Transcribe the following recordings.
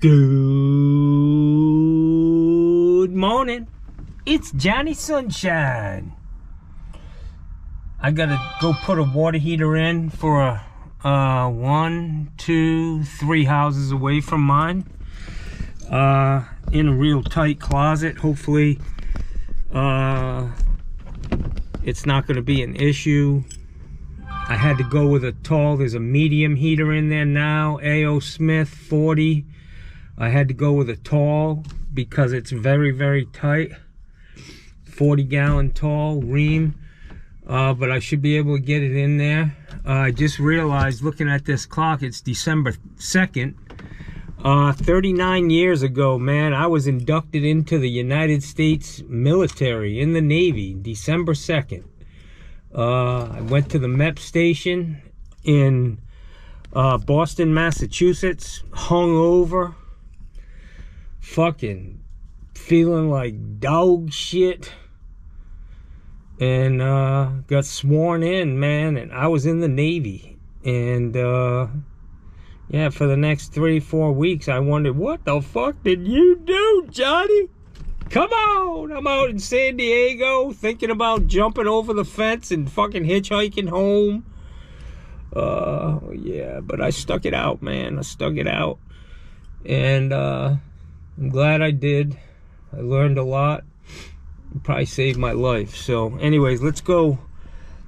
Good morning. It's Johnny Sunshine. I gotta go put a water heater in for a 1, 2, 3 houses away from mine. In a real tight closet. Hopefully, it's not gonna be an issue. I had to go with a tall. There's a medium heater in there now. A.O. Smith 40. I had to go with a tall because it's very, very tight. 40-gallon tall ream. But I should be able to get it in there. I just realized, looking at this clock, it's December 2nd. 39 years ago, man, I was inducted into the United States military in the Navy, December 2nd. I went to the MEP station in Boston, Massachusetts, hungover, fucking feeling like dog shit, and got sworn in, man. And I was in the Navy, and yeah, for the next 3-4 weeks I wondered, what the fuck did you do, Johnny? Come on! I'm out in San Diego thinking about jumping over the fence and fucking hitchhiking home. Yeah, but I stuck it out, man. I stuck it out, and I'm glad I did. I learned a lot. It probably saved my life. So anyways, let's go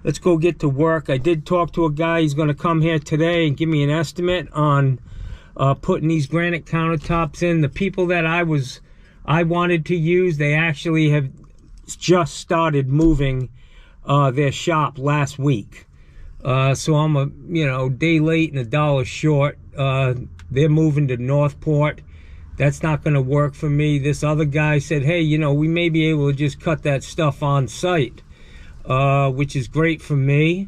get to work. I did talk to a guy. He's going to come here today and give me an estimate on putting these granite countertops in. The people that I wanted to use, they actually have just started moving their shop last week. So I'm a day late and $1 short. They're moving to Northport. That's not going to work for me. This other guy said, hey, we may be able to just cut that stuff on site, which is great for me.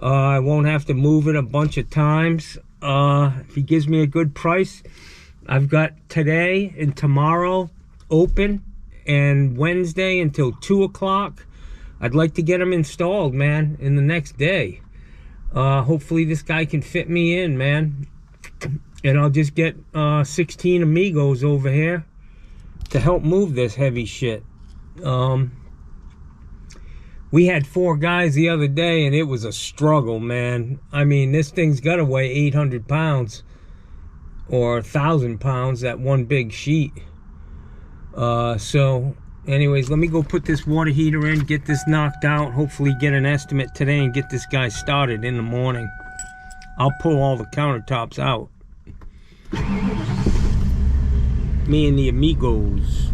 I won't have to move it a bunch of times. If he gives me a good price, I've got today and tomorrow open, and Wednesday until 2 o'clock. I'd like to get them installed, man, in the next day. Hopefully this guy can fit me in, man. And I'll just get 16 amigos over here to help move this heavy shit. We had 4 guys the other day, and it was a struggle, man. I mean, this thing's got to weigh 800 pounds or 1,000 pounds, that one big sheet. So anyways, let me go put this water heater in, get this knocked out, hopefully get an estimate today and get this guy started in the morning. I'll pull all the countertops out. Me and the amigos.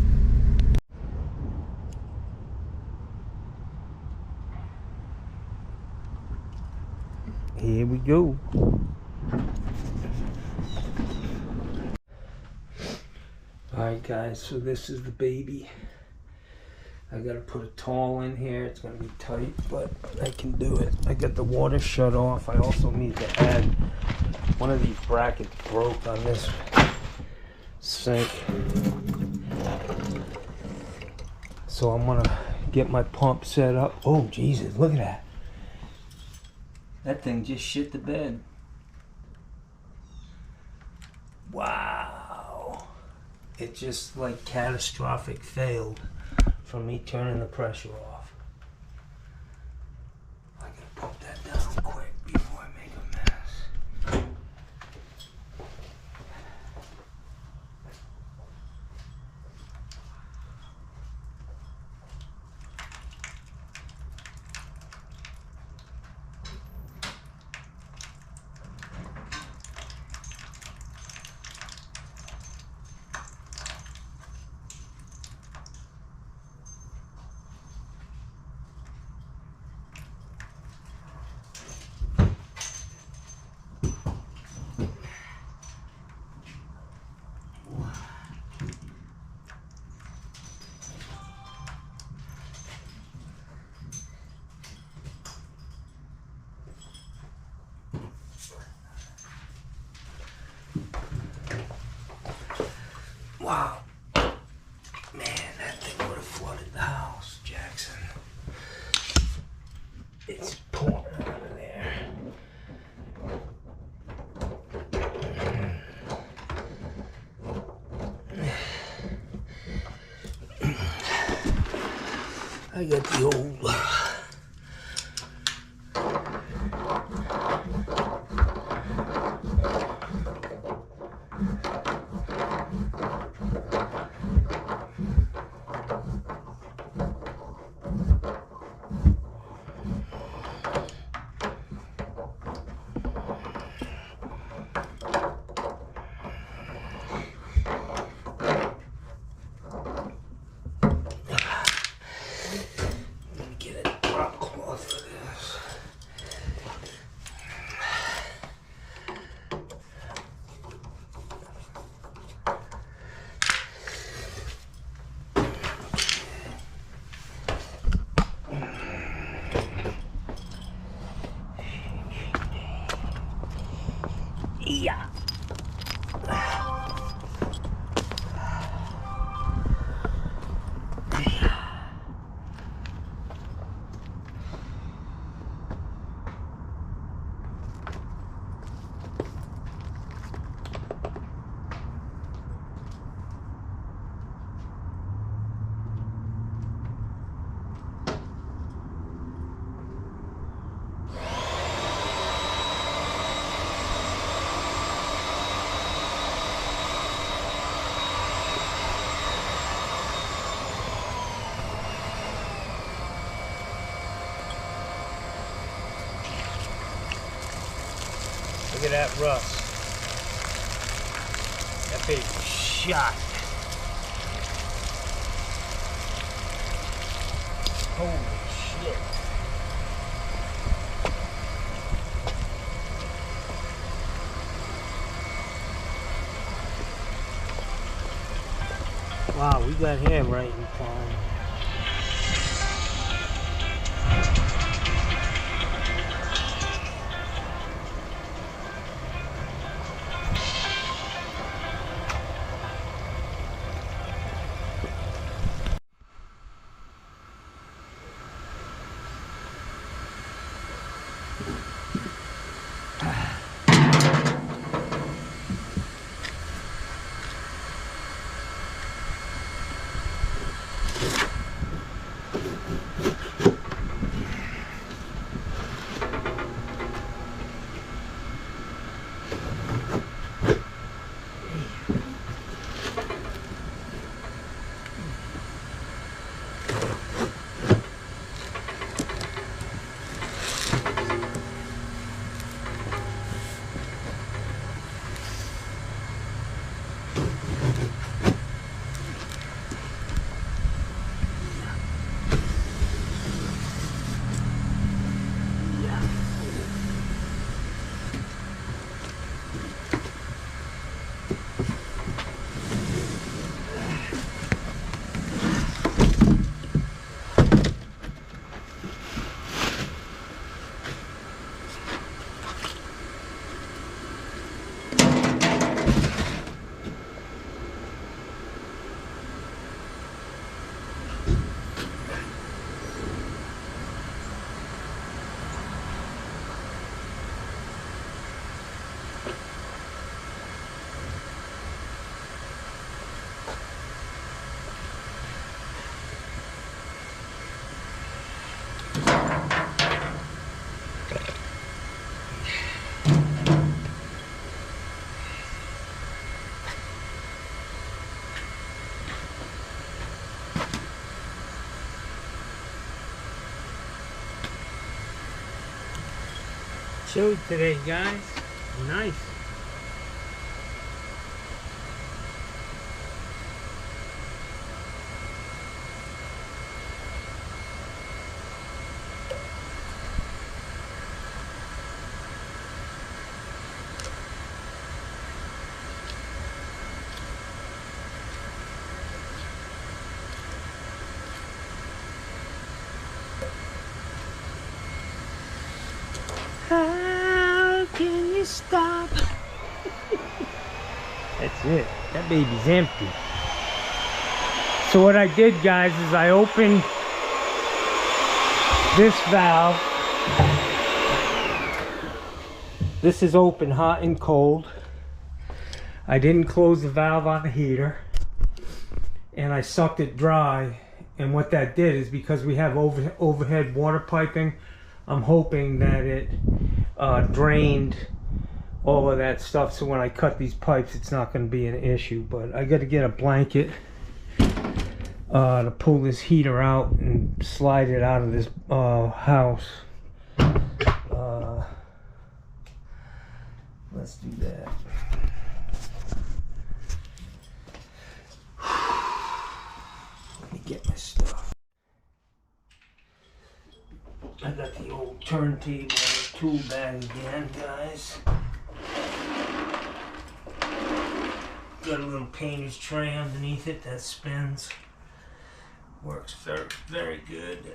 Here we go. Alright guys, so this is the baby. I gotta put a towel in here. It's gonna be tight, but I can do it. I got the water shut off. I also need to add, one of these brackets broke on this sink, so I'm gonna get my pump set up. Oh Jesus, look at that. That thing just shit the bed. Wow. It just like catastrophic failed from me turning the pressure off. I gotta pump that down quick before I make a mess. Wow. Man, that thing would have flooded the house, Jackson. It's pouring out of there. I got the old yeah. Look at that rust. That baby shot. Holy shit. Wow, we got him right in time. Chilly today, guys. Nice. How can you stop? That's it. That baby's empty. So what I did, guys, is I opened this valve. This is open hot and cold. I didn't close the valve on the heater. And I sucked it dry And what that did is, because we have overhead water piping, I'm hoping that it drained all of that stuff, so when I cut these pipes it's not going to be an issue. But I got to get a blanket to pull this heater out and slide it out of this house. Let's do that. Let me get my stuff. I got the old turntable in the tool bag again, guys. Got a little painter's tray underneath it that spins. Works very, very good.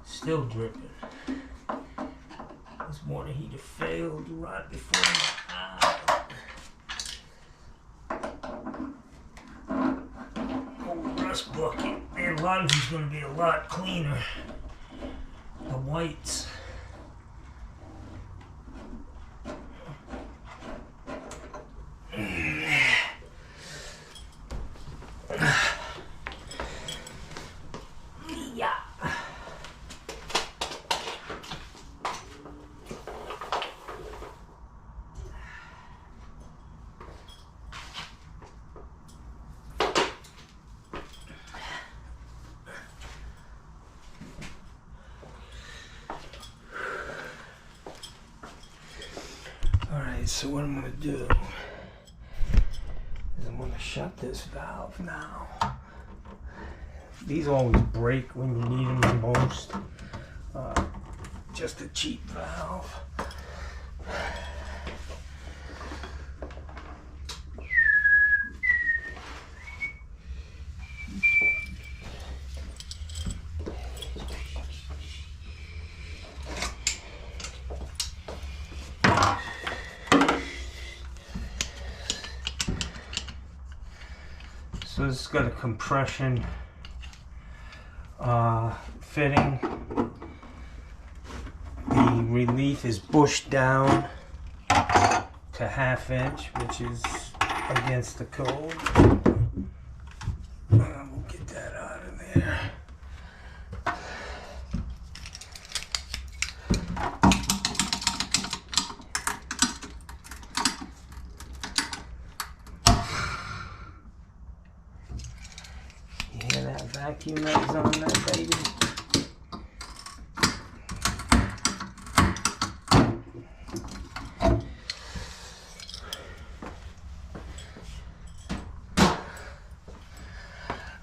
Still dripping. This water heater failed right before old rust bucket. Man, a lot of these going to be a lot cleaner. The whites. So what I'm going to do is I'm going to shut this valve now. These always break when you need them the most. Just a cheap valve. So this has got a compression fitting. The relief is bushed down to 1/2 inch, which is against the code. We'll get that out of there. Vacuum that is on that baby.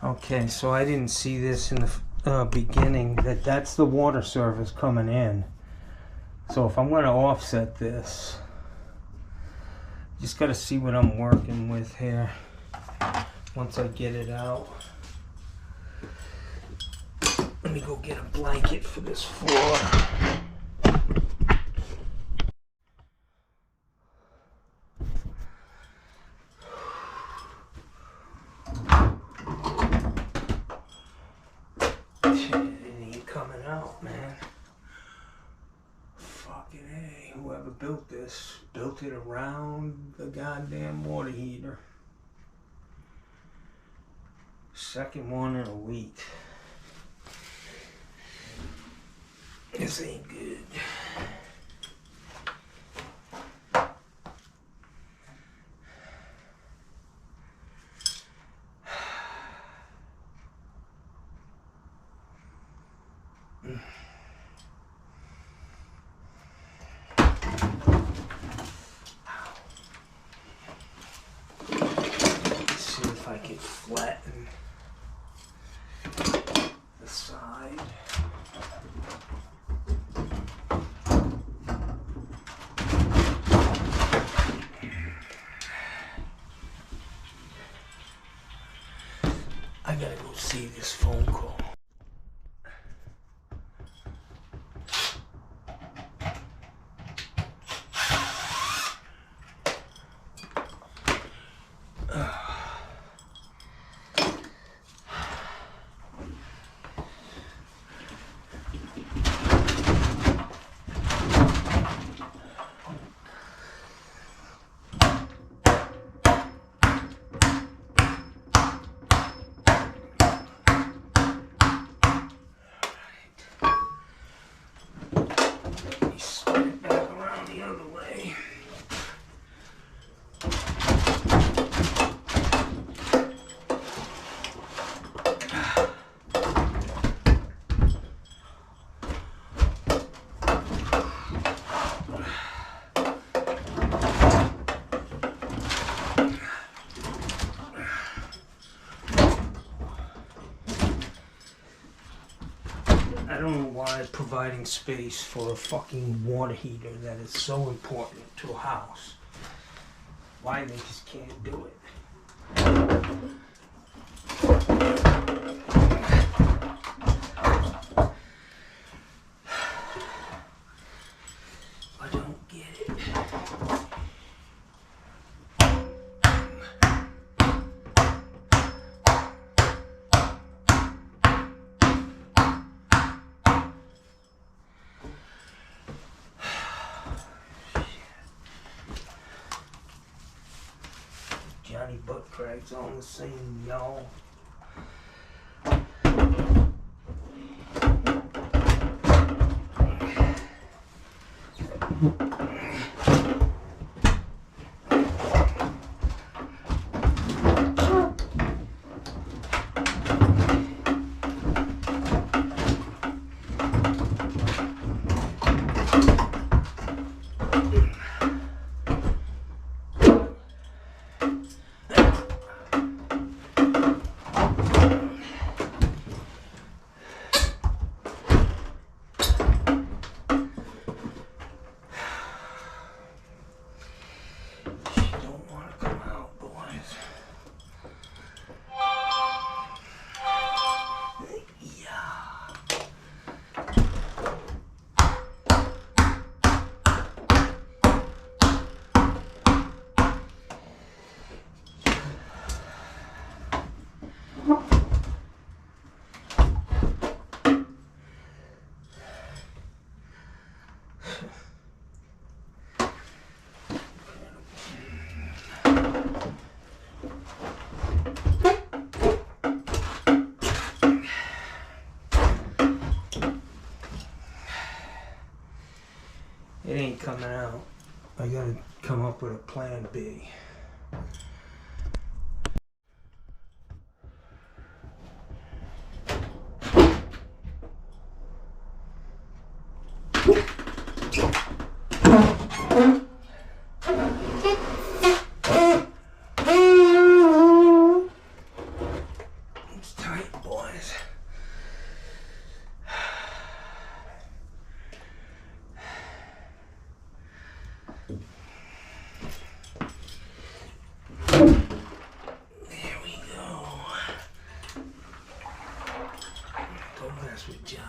Okay, so I didn't see this in the beginning, that's the water service coming in. So if I'm going to offset this, just got to see what I'm working with here once I get it out. Let me go get a blanket for this floor. Shit, it ain't coming out, man. Fucking A. Whoever built this built it around the goddamn water heater. Second one in a week. This ain't good. Let's see if I can flatten the side. providing space for a fucking water heater that is so important to a house. Why they just can't do it. I don't get it. Johnny butt cracks on the scene, y'all. It ain't coming out. I gotta come up with a plan B. It's tight, boys. There we go. Don't mess with Johnny.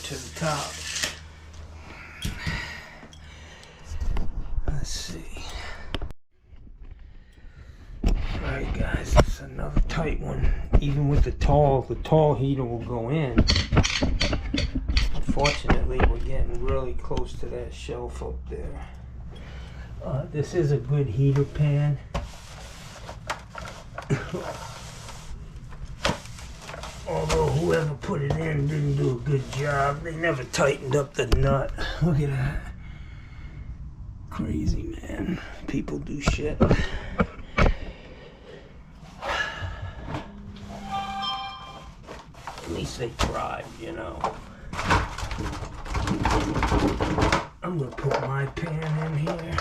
To the top. Let's see. Alright guys, this is another tight one. Even with the tall heater will go in. Unfortunately, we're getting really close to that shelf up there. This is a good heater pan. Although whoever put it in didn't do a good job. They never tightened up the nut. Look at that. Crazy, man. People do shit. At least they tried, you know. I'm gonna put my pan in here.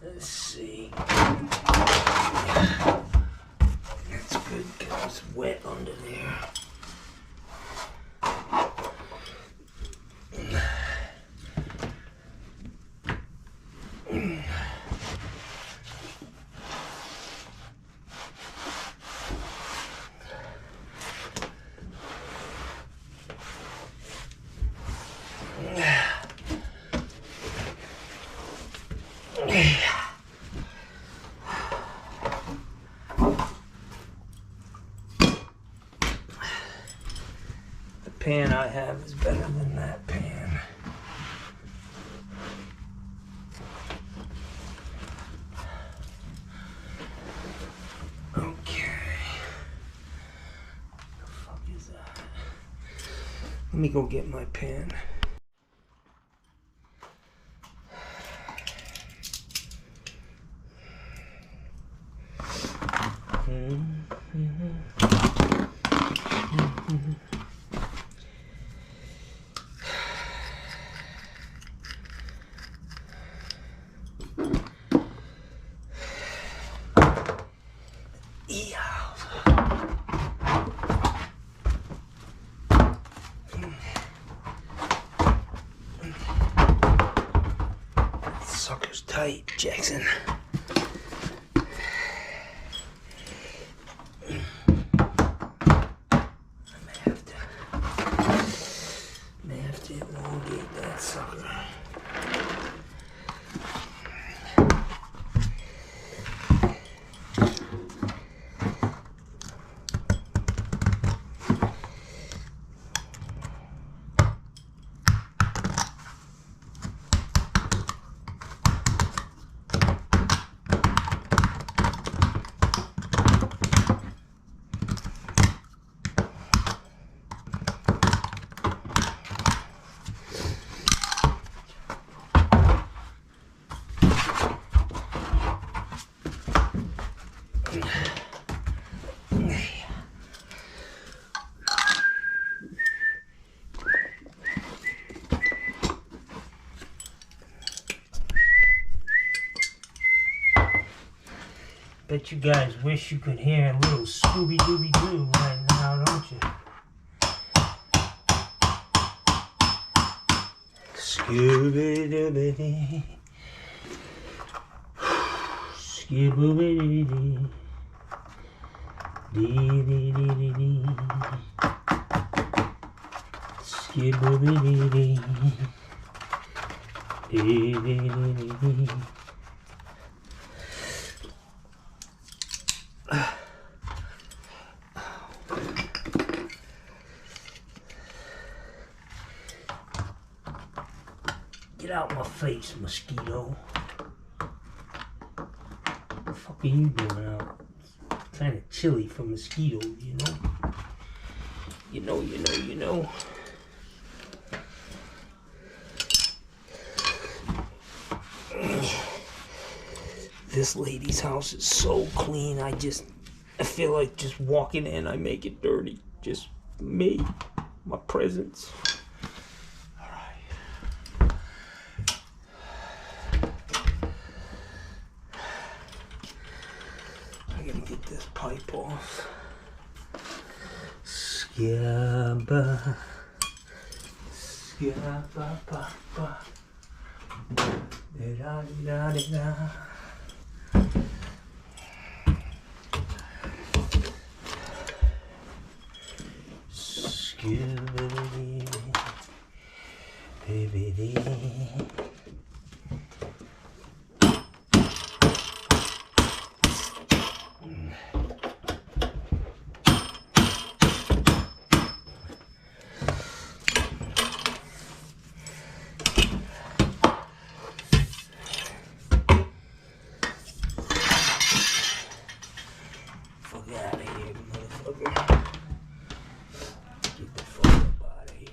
Let's see. That's good because it's wet under there. pan I have is better than that pan. Okay. What the fuck is that? Let me go get my pan. Sucker's tight, Jackson. May have to elongate that sucker. Bet you guys wish you could hear a little Scooby-Dooby-Doo right now, don't you? Scooby-Dooby-Doo. Scooby-Dooby-Doo. Dee-dee-dee-dee-dee. Scooby-Dooby-Doo. Dee-dee-dee-dee-dee. Get out my face, mosquito. What the fuck are you doing out? It's kind of chilly for mosquitoes, you know? You know. This lady's house is so clean, I feel like just walking in, I make it dirty. Just me, my presence. Alright. I gotta get this pipe off. Scabba. Scabba, ba, ba. Da, da, da, da. Baby, fuck out of here, motherfucker. Get the fuck up out of here.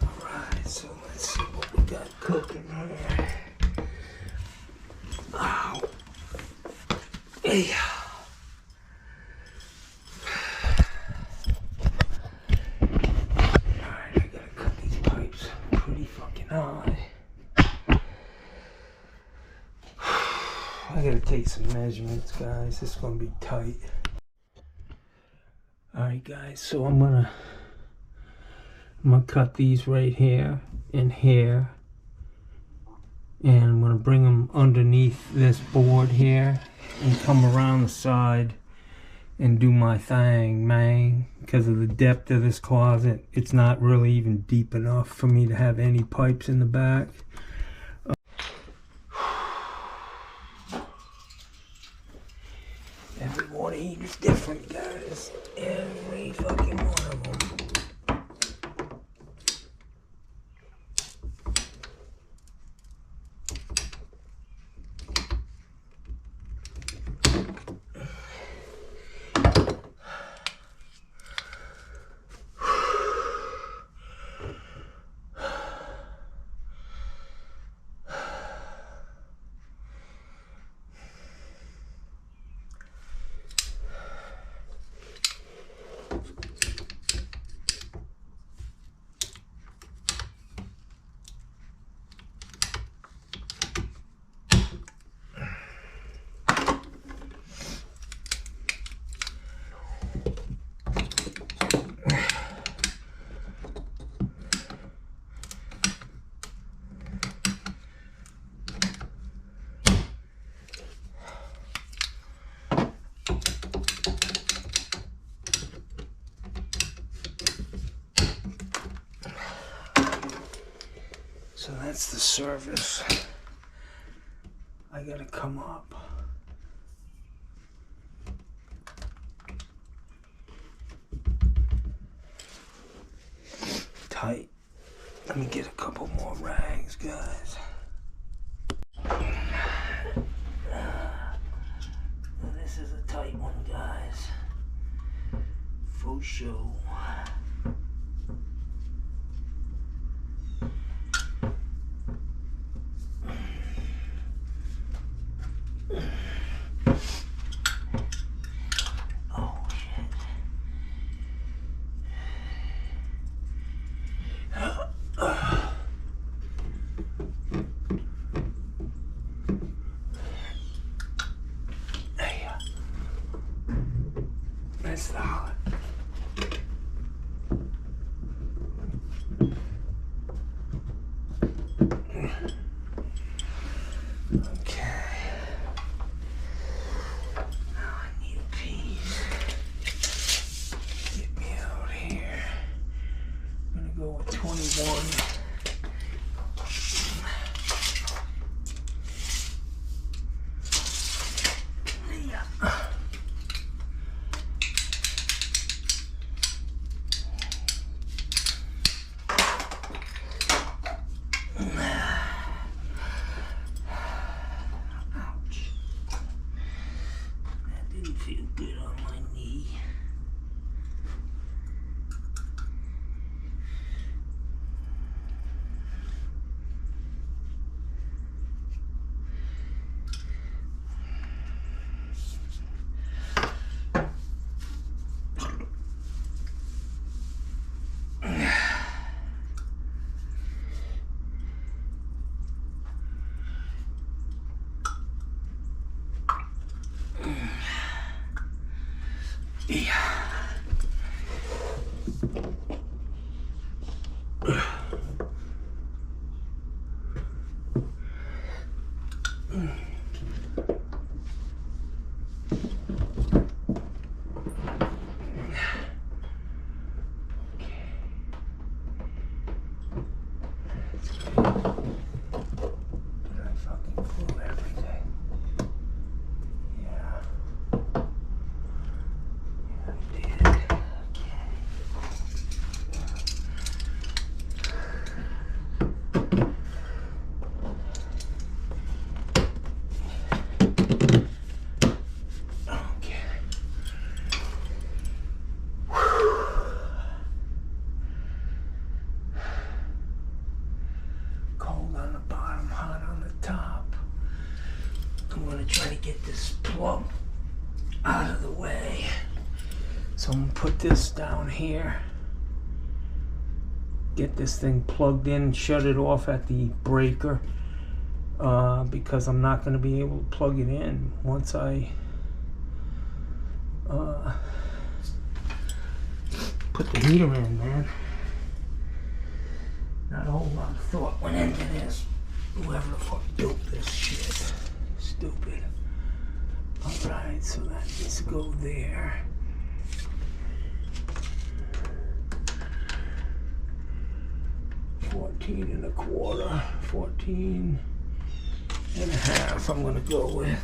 Alright, so let's see what we got cooking here. Ow. Hey. Alright, I gotta cut these pipes pretty fucking high. I gotta take some measurements, guys. This is gonna be tight. Alright, guys, so I'm gonna cut these right here and here, and I'm gonna bring them underneath this board here and come around the side and do my thing, man. Because of the depth of this closet, it's not really even deep enough for me to have any pipes in the back. Every water heater's different, guys. Every fucking one of them. So that's the service. I gotta come up. Tight. Let me get a couple more rags, guys. This is a tight one, guys. For sure. That's the hot. Okay. Now I need a piece. Get me out here. I'm gonna go with 21. Feel good on my knee. Yeah. Try to get this plug out of the way. So I'm gonna put this down here, get this thing plugged in, shut it off at the breaker, because I'm not gonna be able to plug it in once I put the heater in, man. Not a whole lot of thought went into this. Whoever the fuck built this shit. Stupid. Alright, so that needs to go there. $14.25, 14.5 I'm gonna go with.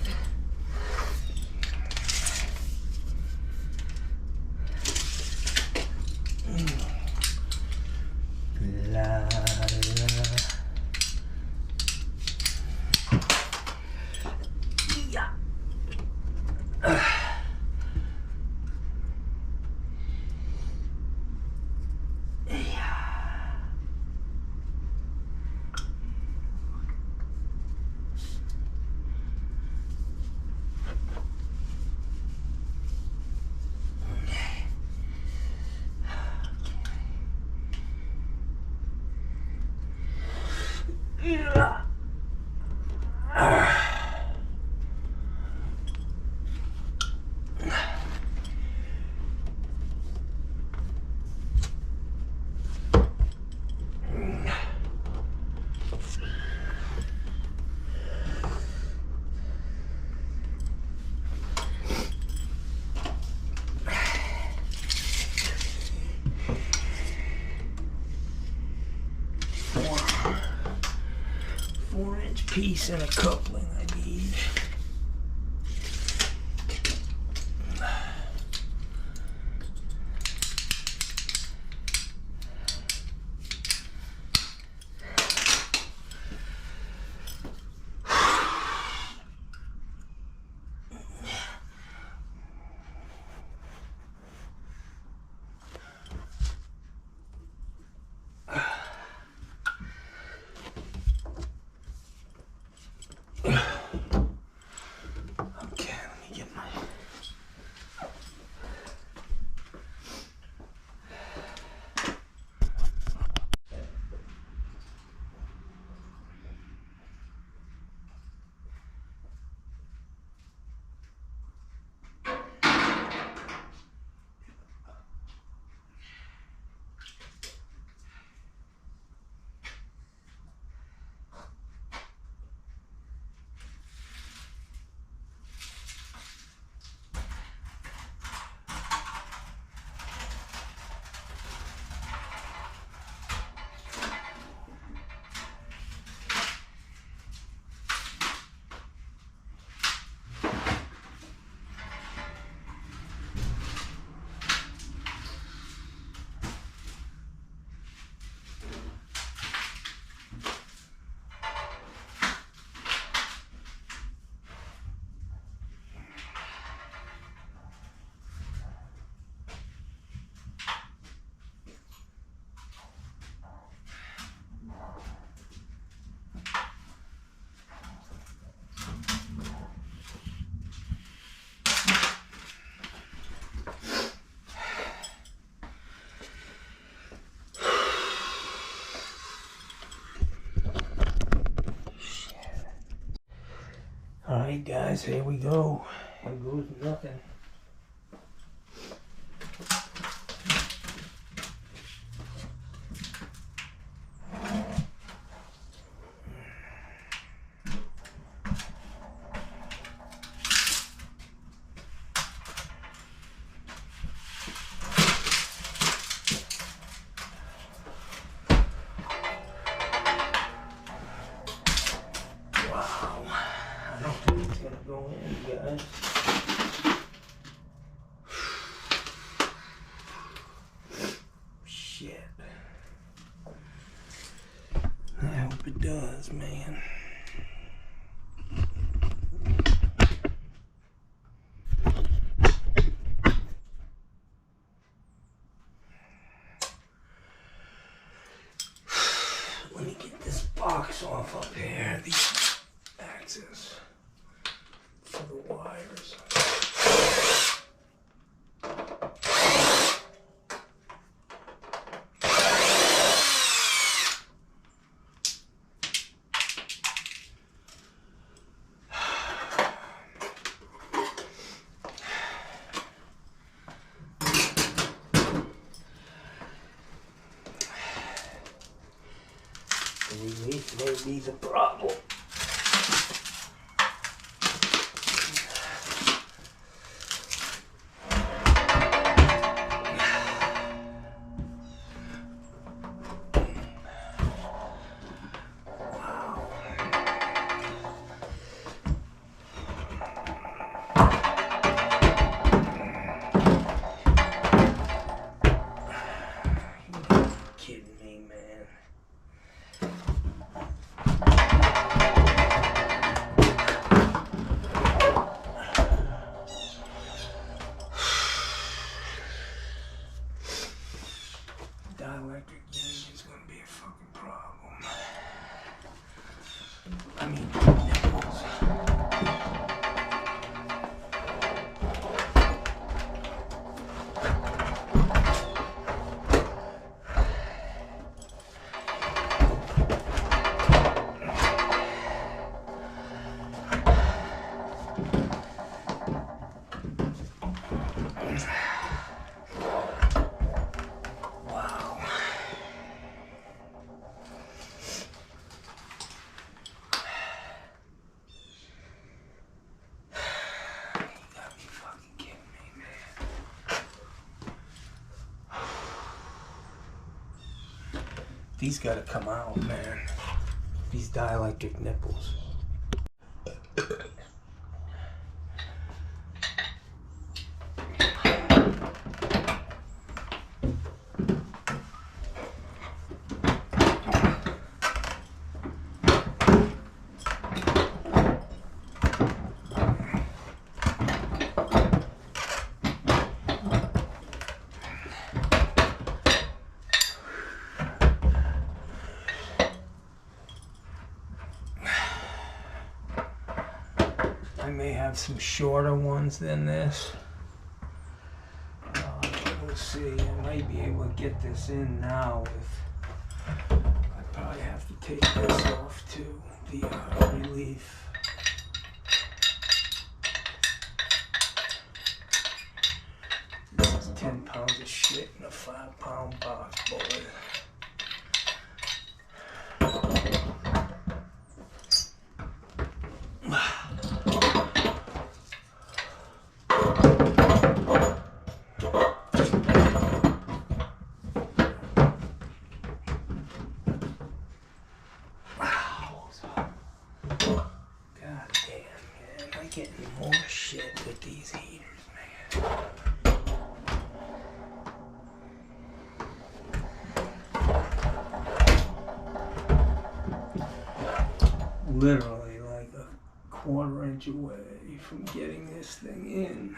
Four-inch piece and a coupling I need. Alright guys, here we go. Here goes nothing. Go in, guys. Shit. I hope it does, man. Let me get this box off up here. These axes. For the wires. Release may be the problem. Kidding me, man. These gotta come out, man. These dielectric nipples. I may have some shorter ones than this. We'll see. I might be able to get this in now with. I probably have to take this off too. The relief. This is 10 pounds of shit in a 5-pound box, boy. Getting more shit with these heaters, man. Literally like a 1/4 inch away from getting this thing in.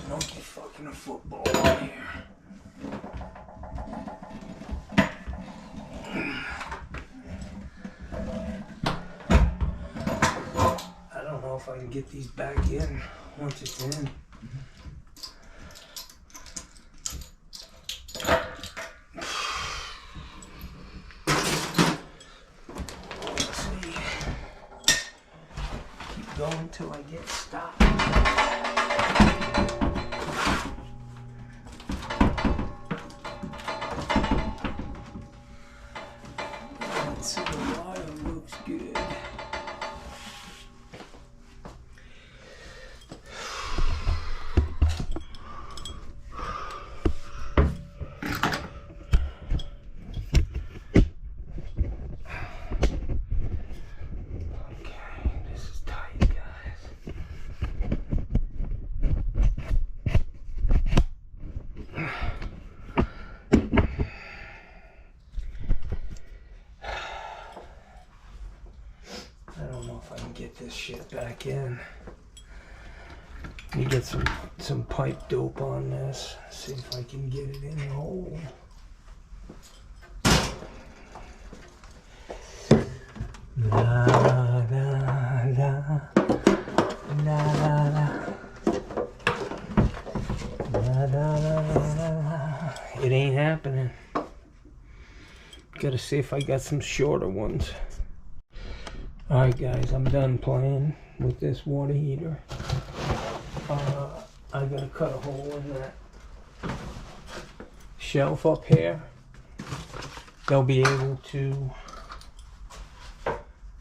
Monkey fucking a football in here. I don't know if I can get these back in once it's in. Let's see. Keep going until I get stopped. So the wire looks good. Okay, this is tight, guys. If I can get this shit back in. Let me get some pipe dope on this. See if I can get it in the hole. La la la la la la la la. It ain't happening. Gotta see if I got some shorter ones. Alright guys, I'm done playing with this water heater. I gotta cut a hole in that shelf up here. They'll be able to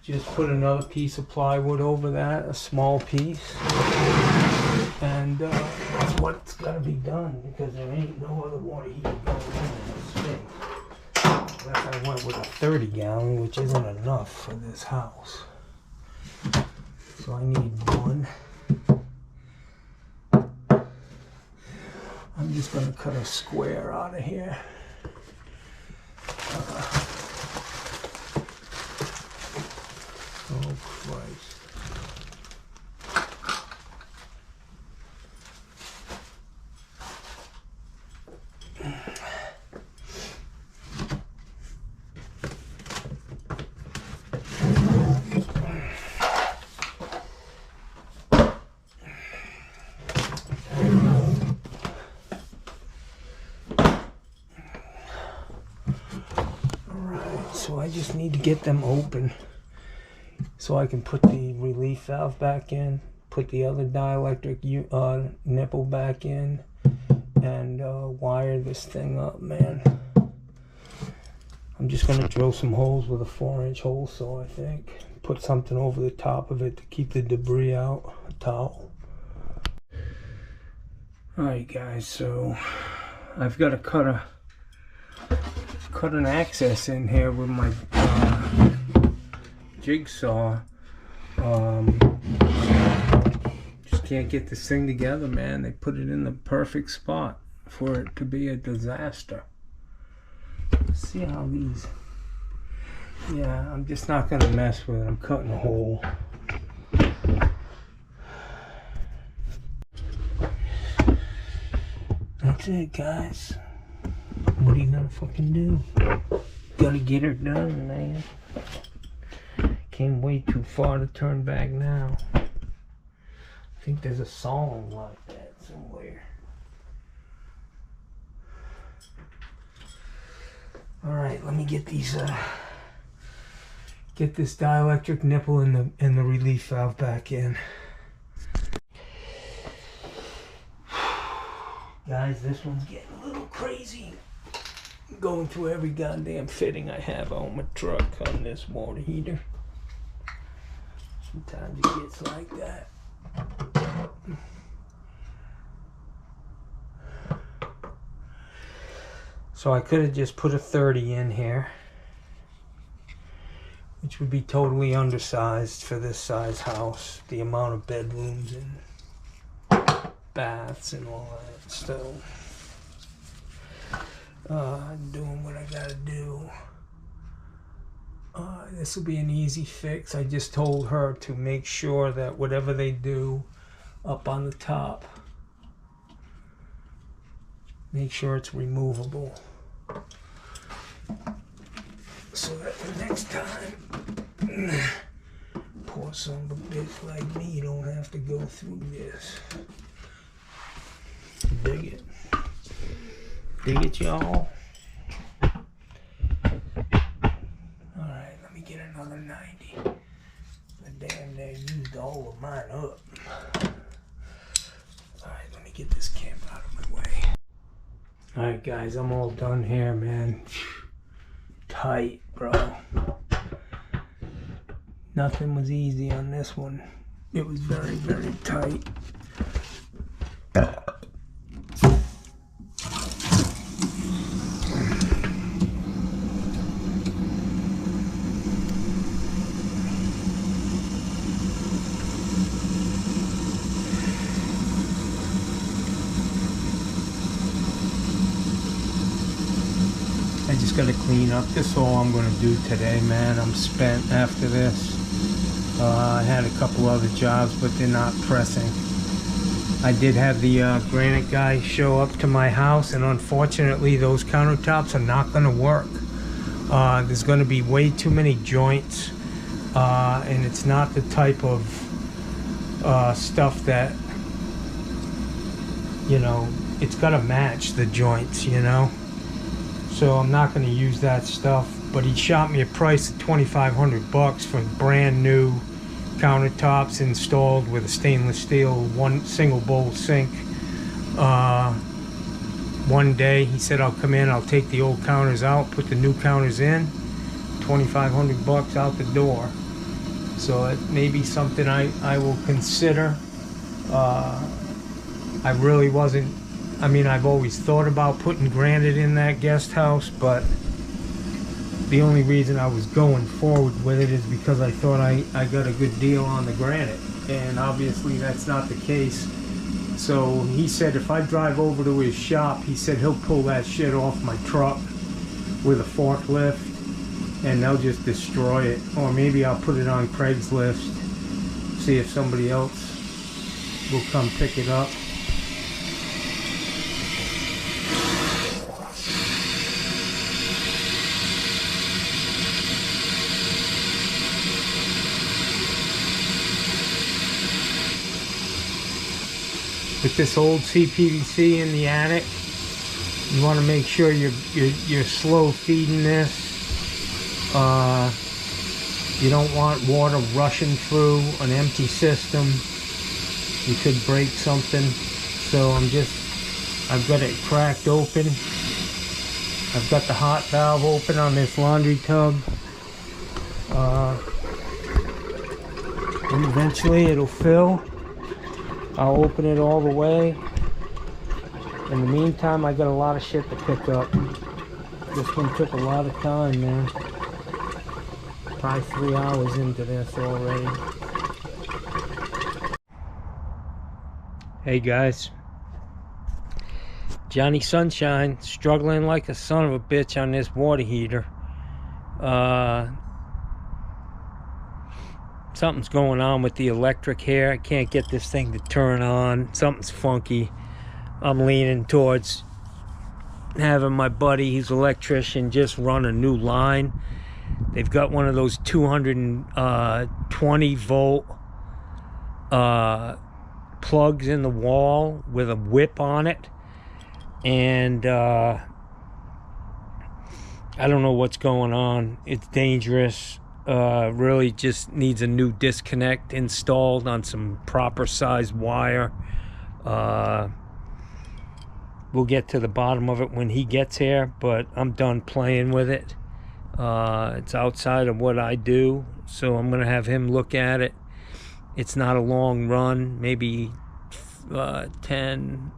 just put another piece of plywood over that, a small piece. And that's what's gotta be done because there ain't no other water heater going in this thing. Unless I went with a 30 gallon, which isn't enough for this house. So I need one. I'm just gonna cut a square out of here. Oh Christ. So I just need to get them open so I can put the relief valve back in, put the other dielectric nipple back in, and wire this thing up, man. I'm just going to drill some holes with a 4-inch hole saw, I think. Put something over the top of it to keep the debris out, a towel. Alright guys, so I've got to cut an access in here with my jigsaw. Just can't get this thing together, man. They put it in the perfect spot for it to be a disaster. Let's see how these... Yeah, I'm just not gonna mess with it. I'm cutting a hole. That's it, guys. What are you gonna fucking do? Gotta get her done, man. Came way too far to turn back now. I think there's a song like that somewhere. Alright, let me get these get this dielectric nipple and the relief valve back in. Guys, this one's getting a little crazy. Going through every goddamn fitting I have on my truck on this water heater. Sometimes it gets like that. So I could have just put a 30 in here, which would be totally undersized for this size house. The amount of bedrooms and baths and all that stuff. Doing what I gotta do. This will be an easy fix. I just told her to make sure that whatever they do up on the top, make sure it's removable, so that the next time poor son of a bitch like me don't have to go through this. Dig it. Dig it, y'all. Alright, let me get another 90. The damn they used all of mine up. Alright, let me get this camera out of my way. Alright guys, I'm all done here, man. Tight, bro. Nothing was easy on this one. It was very, very tight. I just got to clean up. This is all I'm going to do today, man. I'm spent after this. I had a couple other jobs, but they're not pressing. I did have the granite guy show up to my house, and unfortunately those countertops are not going to work. There's going to be way too many joints, and it's not the type of stuff that, you know, it's got to match the joints, you know. So I'm not going to use that stuff, but he shot me a price of $2,500 for brand new countertops installed with a stainless steel single bowl sink. One day he said, I'll come in, I'll take the old counters out, put the new counters in, $2,500 out the door. So it may be something I will consider. I really wasn't, I mean, I've always thought about putting granite in that guest house, but the only reason I was going forward with it is because I thought I got a good deal on the granite, and obviously that's not the case. So he said if I drive over to his shop, he said he'll pull that shit off my truck with a forklift and they'll just destroy it. Or maybe I'll put it on Craigslist, see if somebody else will come pick it up. With this old CPVC in the attic, you want to make sure you're slow feeding this. You don't want water rushing through an empty system. You could break something. So I've got it cracked open. I've got the hot valve open on this laundry tub. And eventually it'll fill. I'll open it all the way. In the meantime, I got a lot of shit to pick up. This one took a lot of time, man. Probably 3 hours into this already. Hey guys. Johnny Sunshine, struggling like a son of a bitch on this water heater. Something's going on with the electric here. I can't get this thing to turn on. Something's funky. I'm leaning towards having my buddy, he's an electrician, just run a new line. They've got one of those 220 volt plugs in the wall with a whip on it. And I don't know what's going on. It's dangerous. Really just needs a new disconnect installed on some proper size wire. We'll get to the bottom of it when he gets here, but I'm done playing with it. It's outside of what I do, so I'm gonna have him look at it. It's not a long run, maybe 10,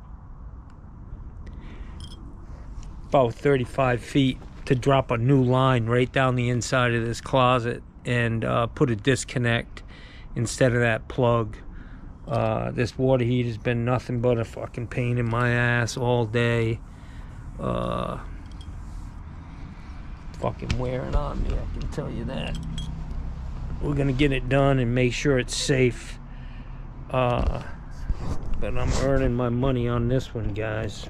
about 35 feet to drop a new line right down the inside of this closet and put a disconnect instead of that plug. This water heat has been nothing but a fucking pain in my ass all day. Fucking wearing on me, I can tell you that. We're gonna get it done and make sure it's safe. But I'm earning my money on this one, guys.